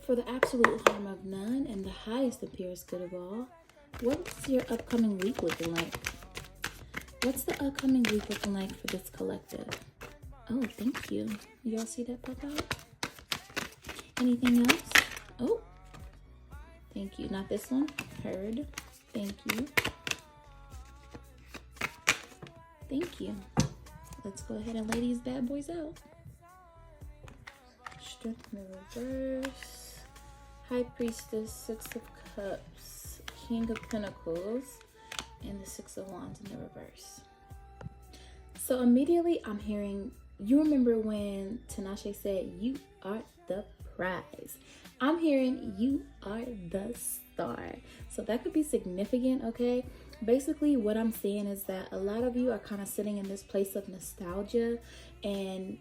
For the absolute harm of none and the highest and purest good of all, what's your upcoming week looking like? What's the upcoming week looking like for this collective? Oh, thank you. Y'all see that pop out? Anything else? Oh, thank you. Not this one. Heard. Thank you. Thank you. Let's go ahead and lay these bad boys out. Strength in the reverse. High Priestess, Six of Cups, King of Pentacles, and the Six of Wands in the reverse. So immediately I'm hearing, you remember when Tinashe said, you are the prize. I'm hearing you are the star. So that could be significant, okay? Basically what I'm saying is that a lot of you are kind of sitting in this place of nostalgia, and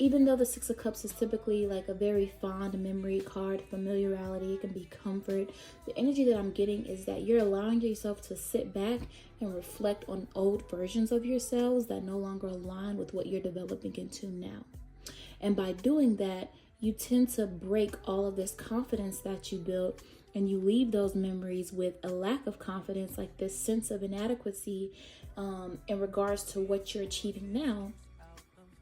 even though the Six of Cups is typically like a very fond memory card, familiarity, it can be comfort. The energy that I'm getting is that you're allowing yourself to sit back and reflect on old versions of yourselves that no longer align with what you're developing into now. And by doing that, you tend to break all of this confidence that you built, and you leave those memories with a lack of confidence, like this sense of inadequacy in regards to what you're achieving now.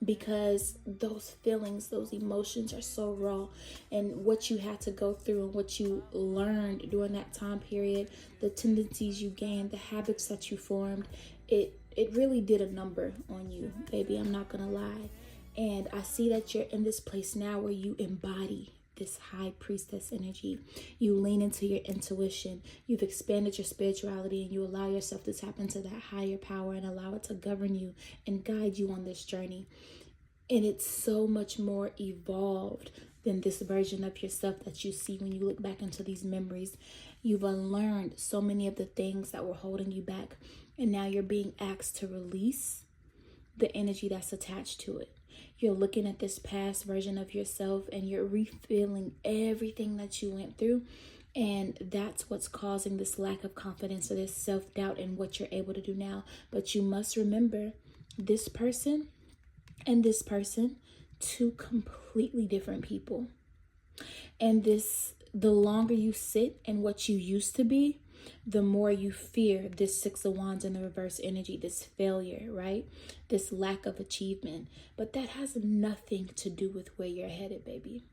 Because those feelings, those emotions are so raw, and what you had to go through and what you learned during that time period, the tendencies you gained, the habits that you formed, it really did a number on you, baby. I'm not gonna lie. And I see that you're in this place now where you embody this high priestess energy. You lean into your intuition. You've expanded your spirituality, and you allow yourself to tap into that higher power and allow it to govern you and guide you on this journey. And it's so much more evolved than this version of yourself that you see when you look back into these memories. You've unlearned so many of the things that were holding you back, and now you're being asked to release the energy that's attached to it. You're looking at this past version of yourself, and you're refeeling everything that you went through. And that's what's causing this lack of confidence or this self-doubt in what you're able to do now. But you must remember, this person and this person, two completely different people. And the longer you sit in what you used to be, the more you fear this Six of Wands in the reverse energy, this failure, right? This lack of achievement. But that has nothing to do with where you're headed, baby.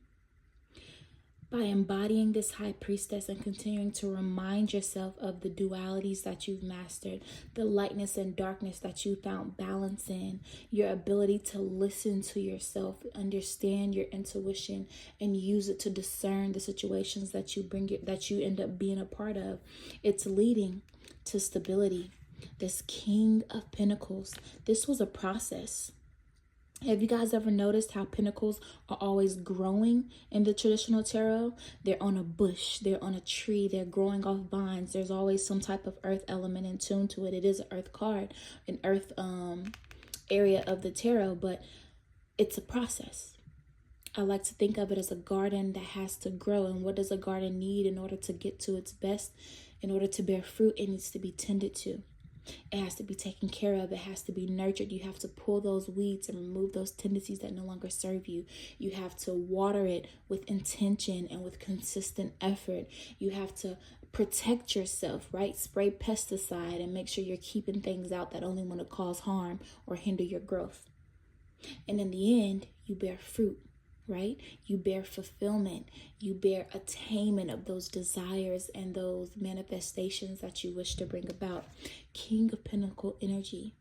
By embodying this high priestess and continuing to remind yourself of the dualities that you've mastered, the lightness and darkness that you found balance in, your ability to listen to yourself, understand your intuition, and use it to discern the situations that you end up being a part of, it's leading to stability. This King of Pentacles, this was a process. Have you guys ever noticed how pentacles are always growing in the traditional tarot? They're on a bush, they're on a tree, they're growing off vines. There's always some type of earth element in tune to it. It is an earth card, an earth area of the tarot, but it's a process. I like to think of it as a garden that has to grow. And what does a garden need in order to get to its best? In order to bear fruit, it needs to be tended to. It has to be taken care of. It has to be nurtured. You have to pull those weeds and remove those tendencies that no longer serve you. You have to water it with intention and with consistent effort. You have to protect yourself, right? Spray pesticide and make sure you're keeping things out that only want to cause harm or hinder your growth. And in the end, you bear fruit. Right? You bear fulfillment. You bear attainment of those desires and those manifestations that you wish to bring about. King of Pentacle energy.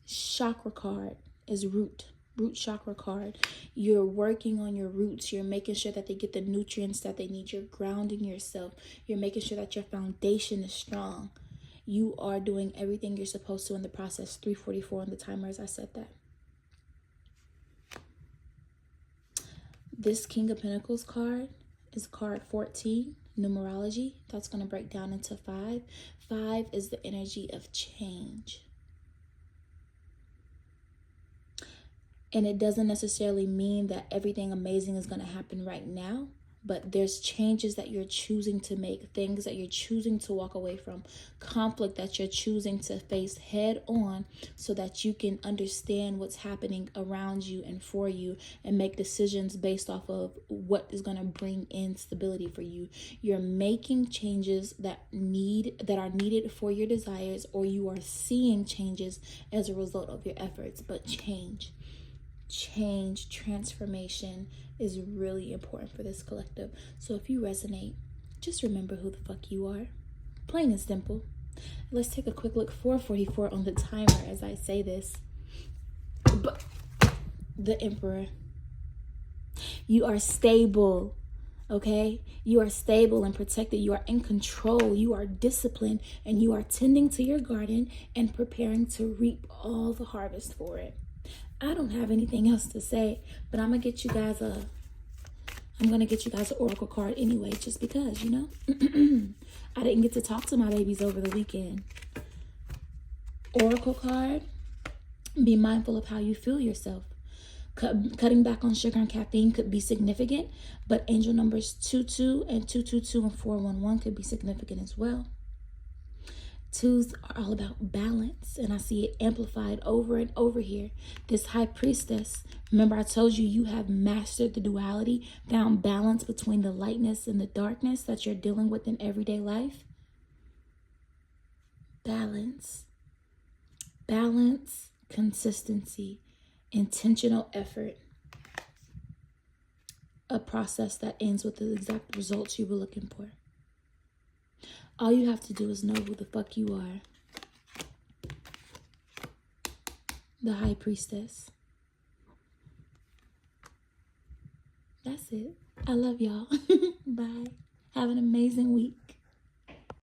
Chakra card is root chakra card. You're working on your roots. You're making sure that they get the nutrients that they need. You're grounding yourself. You're making sure that your foundation is strong. You are doing everything you're supposed to in the process. 3:44 on the timer as I said that. This King of Pentacles card is card 14, numerology. That's going to break down into 5. 5 is the energy of change. And it doesn't necessarily mean that everything amazing is going to happen right now, but there's changes that you're choosing to make, things that you're choosing to walk away from, conflict that you're choosing to face head on so that you can understand what's happening around you and for you and make decisions based off of what is going to bring in stability for you. You're making changes that are needed for your desires, or you are seeing changes as a result of your efforts. But transformation is really important for this collective. So if you resonate, just remember who the fuck you are. Plain and simple. Let's take a quick look. 4:44 on the timer as I say this. But the Emperor. You are stable. Okay? You are stable and protected. You are in control. You are disciplined. And you are tending to your garden and preparing to reap all the harvest for it. I don't have anything else to say, but I'm going to get you guys an oracle card anyway, just because, you know. I didn't get to talk to my babies over the weekend. Oracle card. Be mindful of how you feel yourself. Cutting back on sugar and caffeine could be significant, but angel numbers 22 and 222 and 411 could be significant as well. Twos are all about balance, and I see it amplified over and over here. This high priestess, remember I told you, you have mastered the duality, found balance between the lightness and the darkness that you're dealing with in everyday life. Balance, consistency, intentional effort. A process that ends with the exact results you were looking for. All you have to do is know who the fuck you are. The high priestess. That's it. I love y'all. Bye. Have an amazing week.